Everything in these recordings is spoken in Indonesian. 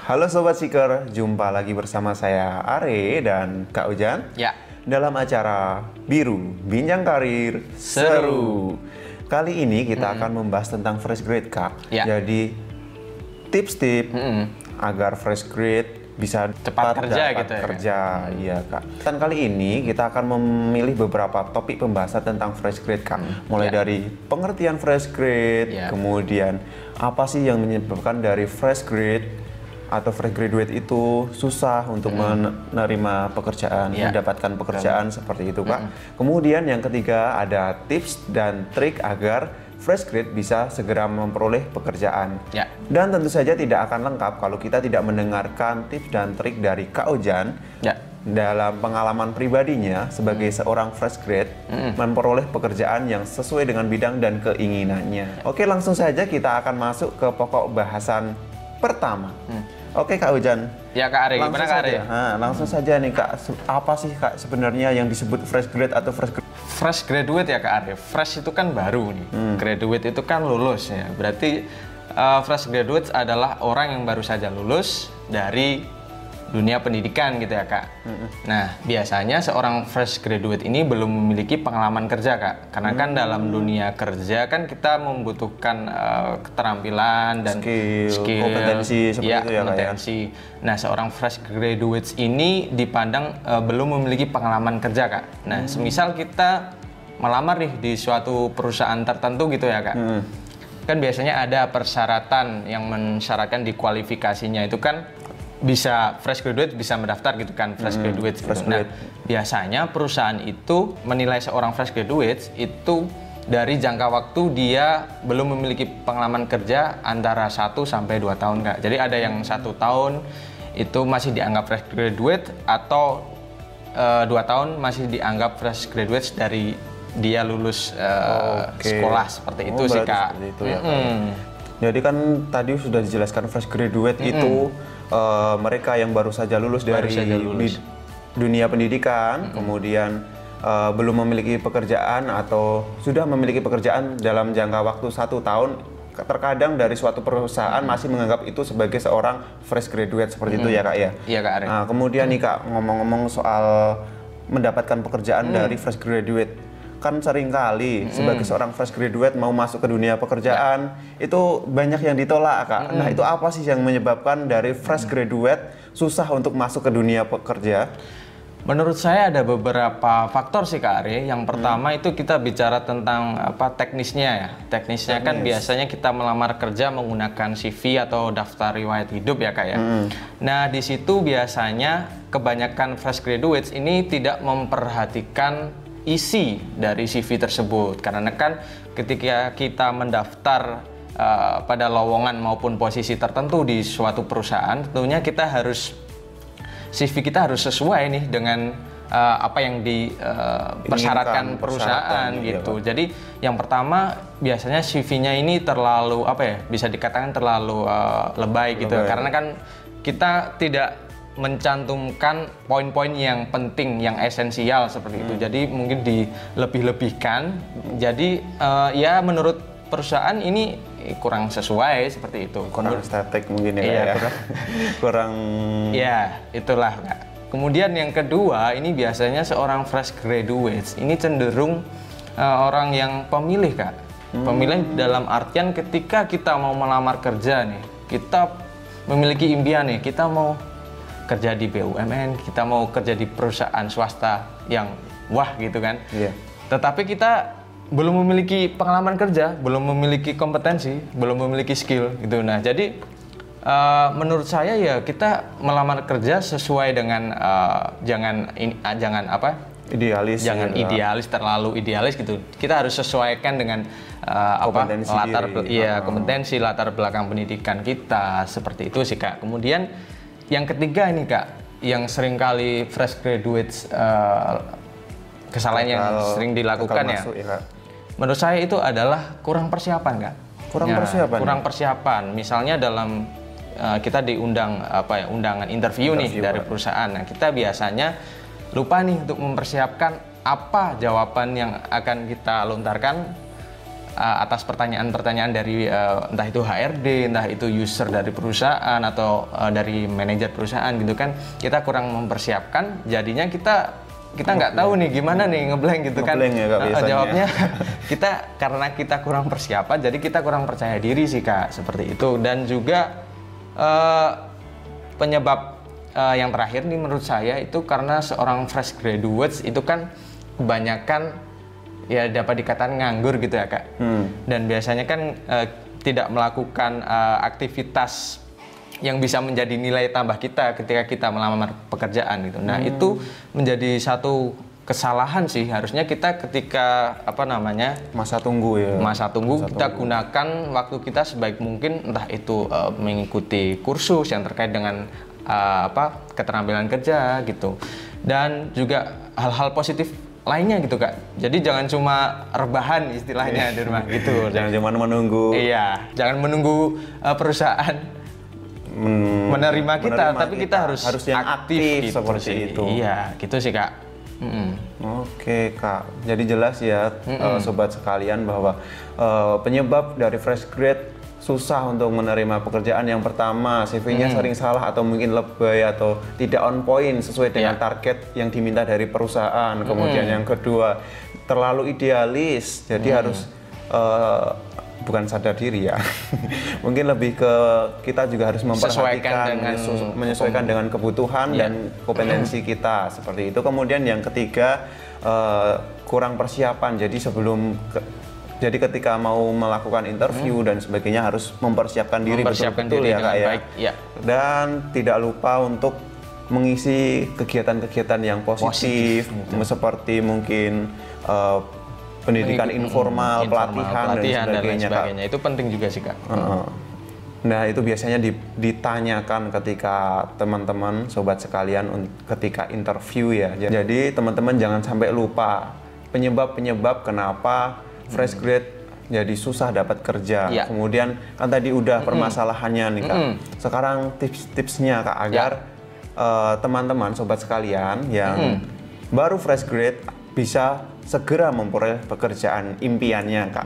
Halo Sobat Seeker, jumpa lagi bersama saya Are dan Kak Ujan Ya. dalam acara Biru Bincang Karir Seru. Kali ini kita akan membahas tentang fresh grade, Kak. Ya. Jadi tips-tips agar fresh grade bisa Cepat kerja dapat gitu ya, kerja, iya Kak. Dan kali ini kita akan memilih beberapa topik pembahasan tentang fresh grade, Kak. Mulai Ya. dari pengertian fresh grade, Ya. kemudian apa sih yang menyebabkan dari fresh grade atau fresh graduate itu susah untuk menerima pekerjaan, Ya. mendapatkan pekerjaan seperti itu, Kak. Kemudian yang ketiga ada tips dan trik agar fresh grade bisa segera memperoleh pekerjaan. Ya. Dan tentu saja tidak akan lengkap kalau kita tidak mendengarkan tips dan trik dari Kak Ojan Ya. dalam pengalaman pribadinya sebagai seorang fresh grade memperoleh pekerjaan yang sesuai dengan bidang dan keinginannya. Oke, langsung saja kita akan masuk ke pokok bahasan pertama. Oke Kak Ojan. Ya Kak Are, gimana Kak Are? Langsung saja nih Kak, apa sih Kak sebenarnya yang disebut fresh grade atau fresh grade? Fresh graduate ya Kak Are. Fresh itu kan baru nih. Graduate itu kan lulus ya. Berarti fresh graduate adalah orang yang baru saja lulus dari dunia pendidikan gitu ya Kak. Nah, biasanya seorang fresh graduate ini belum memiliki pengalaman kerja Kak. Karena kan dalam dunia kerja kan kita membutuhkan keterampilan dan skill, kompetensi seperti ya, itu ya Kak ya. kompetensi. Nah, seorang fresh graduates ini dipandang belum memiliki pengalaman kerja Kak. Nah, semisal kita melamar nih di suatu perusahaan tertentu gitu ya Kak. Kan biasanya ada persyaratan yang mensyaratkan di kualifikasinya itu kan bisa fresh graduate bisa mendaftar gitu kan, fresh graduate gitu. Nah, biasanya perusahaan itu menilai seorang fresh graduate itu dari jangka waktu dia belum memiliki pengalaman kerja antara 1 sampai 2 tahun Kak. Jadi ada yang 1 tahun itu masih dianggap fresh graduate atau 2 tahun masih dianggap fresh graduate dari dia lulus sekolah seperti itu sih Kak. Seperti itu, ya, Kak. Jadi kan tadi sudah dijelaskan fresh graduate itu mereka yang baru saja lulus dari dunia pendidikan, kemudian belum memiliki pekerjaan atau sudah memiliki pekerjaan dalam jangka waktu 1 tahun. Terkadang dari suatu perusahaan masih menganggap itu sebagai seorang fresh graduate seperti itu ya Kak ya. Iya Kak Ari. Nah, kemudian nih Kak, ngomong-ngomong soal mendapatkan pekerjaan dari fresh graduate, kan seringkali sebagai seorang fresh graduate mau masuk ke dunia pekerjaan itu banyak yang ditolak Kak. Nah, itu apa sih yang menyebabkan dari fresh graduate susah untuk masuk ke dunia pekerja? Menurut saya ada beberapa faktor sih Kak Ari. Yang pertama itu kita bicara tentang teknisnya ya. Teknisnya kan biasanya kita melamar kerja menggunakan CV atau daftar riwayat hidup ya Kak ya. Nah, di situ biasanya kebanyakan fresh graduates ini tidak memperhatikan isi dari CV tersebut, karena kan ketika kita mendaftar pada lowongan maupun posisi tertentu di suatu perusahaan, tentunya kita harus CV kita harus sesuai nih dengan apa yang dipersyaratkan perusahaan gitu. Jadi yang pertama biasanya CV-nya ini terlalu bisa dikatakan terlalu lebay gitu, karena kan kita tidak mencantumkan poin-poin yang penting, yang esensial seperti itu. Jadi mungkin dilebih-lebihkan. Jadi ya menurut perusahaan ini kurang sesuai seperti itu. Kurang estetik mungkin ya. Iya, ya. Kurang. Ya, itulah Kak. Kemudian yang kedua, ini biasanya seorang fresh graduate ini cenderung orang yang pemilih Kak. Pemilih dalam artian ketika kita mau melamar kerja nih, kita memiliki impian nih, kita mau kerja di BUMN, kita mau kerja di perusahaan swasta yang wah gitu kan. Iya. Tetapi kita belum memiliki pengalaman kerja, belum memiliki kompetensi, belum memiliki skill gitu. Nah, jadi menurut saya ya kita melamar kerja sesuai dengan jangan Idealis. jangan ya. idealis, terlalu idealis gitu. Kita harus sesuaikan dengan Kompetensi kompetensi latar belakang pendidikan kita seperti itu sih Kak. Kemudian yang ketiga ini Kak, yang sering kali fresh graduates kesalahan yang sering dilakukan ya. Menurut saya itu adalah kurang persiapan Kak. Kurang persiapan. Misalnya dalam kita diundang undangan interview nih dari perusahaan. Nah, kita biasanya lupa nih untuk mempersiapkan apa jawaban yang akan kita lontarkan atas pertanyaan-pertanyaan dari entah itu HRD, entah itu user dari perusahaan atau dari manajer perusahaan gitu kan, kita kurang mempersiapkan, jadinya kita nggak tahu nih gimana nih ngeblank gitu kan. Ya, Kak, jawabnya karena kita kurang persiapan, jadi kita kurang percaya diri sih Kak, seperti itu. Dan juga penyebab yang terakhir nih menurut saya itu karena seorang fresh graduates itu kan kebanyakan ya dapat dikatakan nganggur gitu ya Kak. Dan biasanya kan tidak melakukan aktivitas yang bisa menjadi nilai tambah kita ketika kita melamar pekerjaan gitu. Nah itu menjadi satu kesalahan sih, harusnya kita ketika masa tunggu kita gunakan waktu kita sebaik mungkin, entah itu mengikuti kursus yang terkait dengan keterampilan kerja gitu, dan juga hal-hal positif lainnya gitu Kak. Jadi jangan cuma rebahan istilahnya di rumah gitu. Jangan cuma menunggu. Iya, jangan menunggu perusahahan menerima kita, tapi kita harus yang aktif gitu seperti sih. itu. Iya, gitu sih Kak. Oke Kak, jadi jelas ya sobat sekalian bahwa penyebab dari fresh grade susah untuk menerima pekerjaan, yang pertama CV-nya sering salah atau mungkin lebay atau tidak on point sesuai dengan target yang diminta dari perusahaan. Kemudian yang kedua terlalu idealis, jadi harus bukan sadar diri ya mungkin lebih ke kita juga harus memperhatikan menyesuaikan dengan kebutuhan dan kompetensi kita seperti itu. Kemudian yang ketiga kurang persiapan, jadi ketika mau melakukan interview dan sebagainya harus mempersiapkan diri betul-betul ya Kak ya. Dan tidak lupa untuk mengisi kegiatan-kegiatan yang positif. Seperti mungkin pendidikan informal, pelatihan dan lain sebagainya. Itu penting juga sih Kak. Nah itu biasanya ditanyakan ketika teman-teman sobat sekalian ketika interview ya. Jadi teman-teman jangan sampai lupa penyebab kenapa fresh grade jadi susah dapat kerja. Kemudian kan tadi udah permasalahannya nih Kak. Sekarang tips-tipsnya Kak agar teman-teman sobat sekalian yang baru fresh grade bisa segera memperoleh pekerjaan impiannya Kak.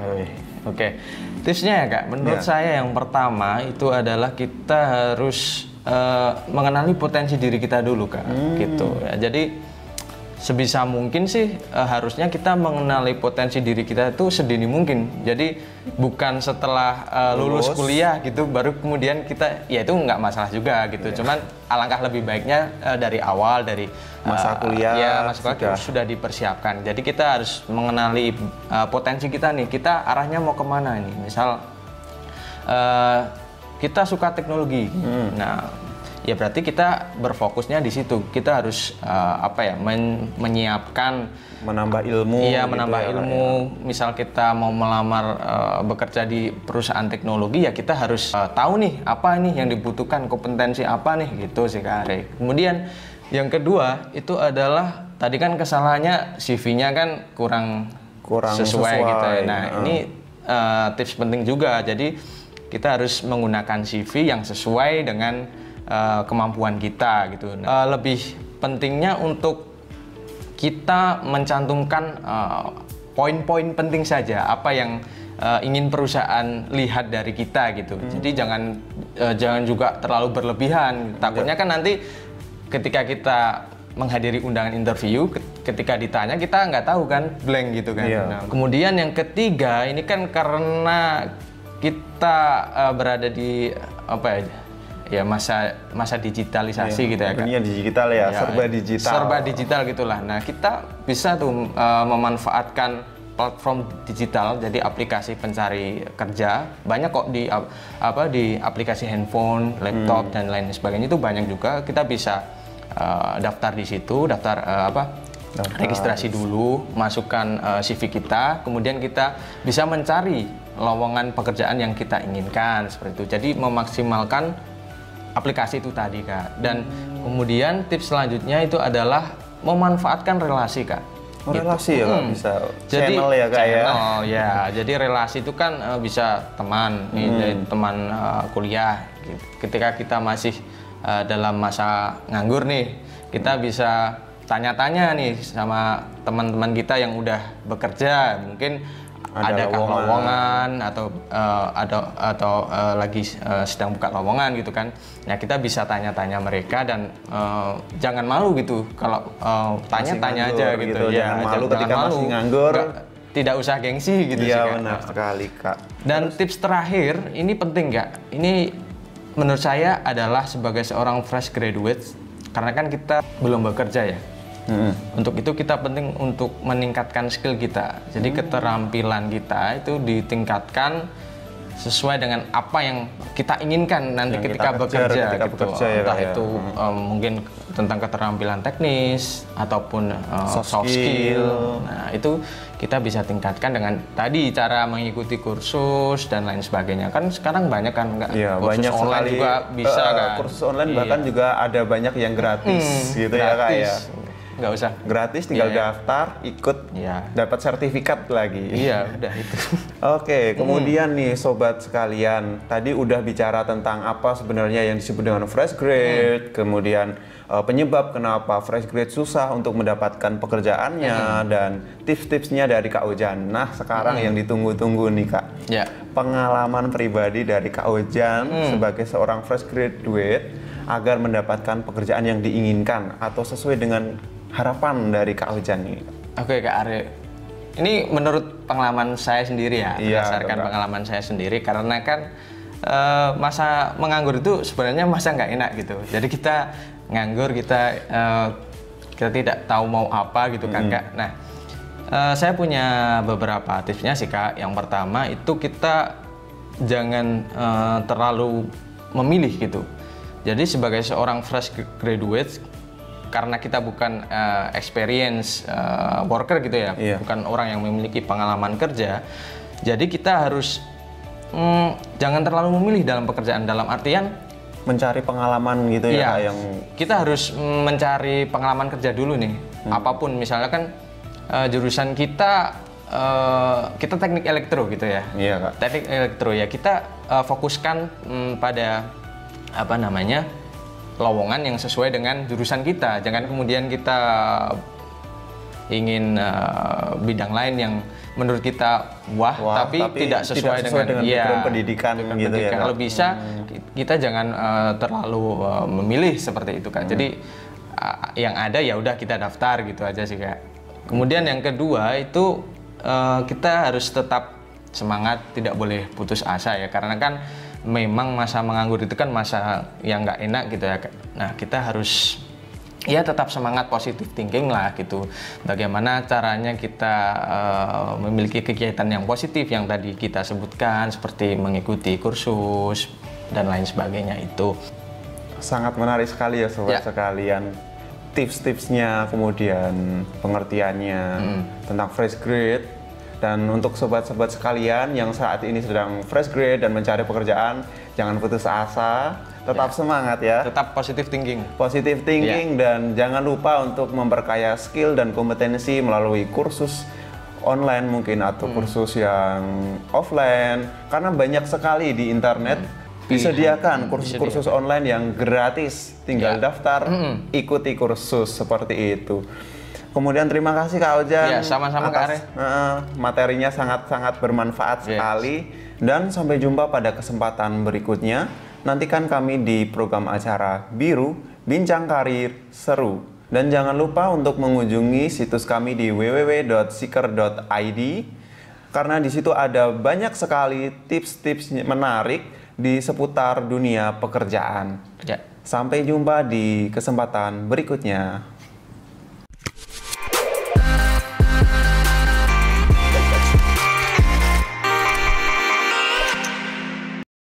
Oke. Tipsnya ya Kak, menurut saya yang pertama itu adalah kita harus mengenali potensi diri kita dulu Kak. Gitu ya. Jadi sebisa mungkin sih harusnya kita mengenali potensi diri kita itu sedini mungkin. Jadi bukan setelah lulus kuliah gitu baru kemudian kita, ya itu nggak masalah juga gitu. Cuman alangkah lebih baiknya dari awal, dari masa kuliah sudah dipersiapkan. Jadi kita harus mengenali potensi kita nih. Kita arahnya mau kemana nih? Misal kita suka teknologi. Nah ya berarti kita berfokusnya di situ. Kita harus menyiapkan, menambah ilmu. Iya, menambah ilmu. Misal kita mau melamar bekerja di perusahaan teknologi, ya kita harus tahu nih apa nih yang dibutuhkan, kompetensi apa nih gitu sih Kak Ari. Kemudian yang kedua itu adalah tadi kan kesalahannya CV-nya kan kurang sesuai gitu ya. Nah, ini tips penting juga. Jadi kita harus menggunakan CV yang sesuai dengan kemampuan kita gitu. Lebih pentingnya untuk kita mencantumkan poin-poin penting saja apa yang ingin perusahaan lihat dari kita gitu. Jadi jangan juga terlalu berlebihan. Takutnya kan nanti ketika kita menghadiri undangan interview, ketika ditanya kita nggak tahu kan, blank gitu kan. Nah, kemudian yang ketiga ini kan karena kita berada di masa digitalisasi gitu ya Kak. Dunia digital ya, serba digital gitulah. Nah kita bisa tuh memanfaatkan platform digital, jadi aplikasi pencari kerja banyak kok di aplikasi handphone, laptop dan lain sebagainya itu banyak juga. Kita bisa daftar di situ, registrasi dulu, masukkan CV kita, kemudian kita bisa mencari lowongan pekerjaan yang kita inginkan seperti itu. Jadi memaksimalkan aplikasi itu tadi Kak. Dan kemudian tips selanjutnya itu adalah memanfaatkan relasi Kak. Relasi ya Kak, bisa jadi, channel ya Kak ya. Jadi relasi itu kan bisa teman, teman kuliah. Ketika kita masih dalam masa nganggur nih, kita bisa tanya-tanya nih sama teman-teman kita yang udah bekerja. Mungkin adakah lowongan atau lagi sedang buka lowongan gitu kan. Nah, kita bisa tanya-tanya mereka dan jangan malu gitu kalau tanya-tanya aja gitu. Ya, jangan malu ketika masih nganggur. Tidak usah gengsi gitu sih, Kak. Benar sekali, Kak. Dan tips terakhir, ini penting nggak? Ini menurut saya adalah sebagai seorang fresh graduate, karena kan kita belum bekerja ya. Untuk itu kita penting untuk meningkatkan skill kita. Jadi keterampilan kita itu ditingkatkan sesuai dengan apa yang kita inginkan nanti yang ketika bekerja gitu. Entah itu mungkin tentang keterampilan teknis ataupun soft skill. Nah, itu kita bisa tingkatkan dengan tadi cara mengikuti kursus dan lain sebagainya. Kan sekarang banyak kan kursus banyak online sekali, juga bisa kan. Kursus online bahkan juga ada banyak yang gratis gitu gratis. Ya Kak ya. Nggak usah gratis, tinggal daftar, ikut, dapat sertifikat lagi. Iya, udah itu. Oke, kemudian nih sobat sekalian, tadi udah bicara tentang apa sebenarnya yang disebut dengan fresh grade, kemudian penyebab kenapa fresh grade susah untuk mendapatkan pekerjaannya dan tips-tipsnya dari Kak Ojan. Nah, sekarang yang ditunggu-tunggu nih Kak, pengalaman pribadi dari Kak Ojan sebagai seorang fresh graduate agar mendapatkan pekerjaan yang diinginkan atau sesuai dengan harapan dari Kak Ojan ini. Oke Kak Are, ini menurut pengalaman saya sendiri ya, berdasarkan pengalaman saya sendiri, karena kan masa menganggur itu sebenarnya masa nggak enak gitu. Jadi kita nganggur, kita tidak tahu mau apa gitu kan Kak. Nah, saya punya beberapa tipsnya sih Kak. Yang pertama itu kita jangan terlalu memilih gitu. Jadi sebagai seorang fresh graduate, karena kita bukan experience worker gitu ya, bukan orang yang memiliki pengalaman kerja, jadi kita harus jangan terlalu memilih dalam pekerjaan, dalam artian mencari pengalaman gitu ya. Yang kita harus mencari pengalaman kerja dulu nih. Apapun misalnya kan jurusan kita teknik elektro gitu ya. Iya Kak. Teknik elektro ya, kita fokuskan pada apa namanya, lowongan yang sesuai dengan jurusan kita. Jangan kemudian kita ingin bidang lain yang menurut kita tapi tidak sesuai dengan pendidikan gitu ya. Kalau bisa kita jangan terlalu memilih seperti itu Kak. Jadi yang ada ya udah kita daftar gitu aja sih Kak. Kemudian yang kedua itu kita harus tetap semangat, tidak boleh putus asa ya, karena kan memang masa menganggur itu kan masa yang nggak enak gitu ya. Nah, kita harus ya tetap semangat, positive thinking lah gitu. Bagaimana caranya kita memiliki kegiatan yang positif yang tadi kita sebutkan, seperti mengikuti kursus dan lain sebagainya itu. Sangat menarik sekali ya sobat sekalian. Tips-tipsnya, kemudian pengertiannya tentang fresh grade. Dan untuk sobat-sobat sekalian yang saat ini sedang fresh grade dan mencari pekerjaan, jangan putus asa, tetap semangat ya. Tetap positive thinking. Positive thinking dan jangan lupa untuk memperkaya skill dan kompetensi melalui kursus online mungkin atau kursus yang offline. Karena banyak sekali di internet disediakan kursus-kursus online yang gratis. Tinggal daftar, ikuti kursus seperti itu. Kemudian terima kasih Kak Ojan sama-sama Kak Are. Materinya sangat-sangat bermanfaat sekali. Dan sampai jumpa pada kesempatan berikutnya. Nantikan kami di program acara Biru, Bincang Karir Seru. Dan jangan lupa untuk mengunjungi situs kami di www.seeker.id, karena di situ ada banyak sekali tips-tips menarik di seputar dunia pekerjaan. Sampai jumpa di kesempatan berikutnya.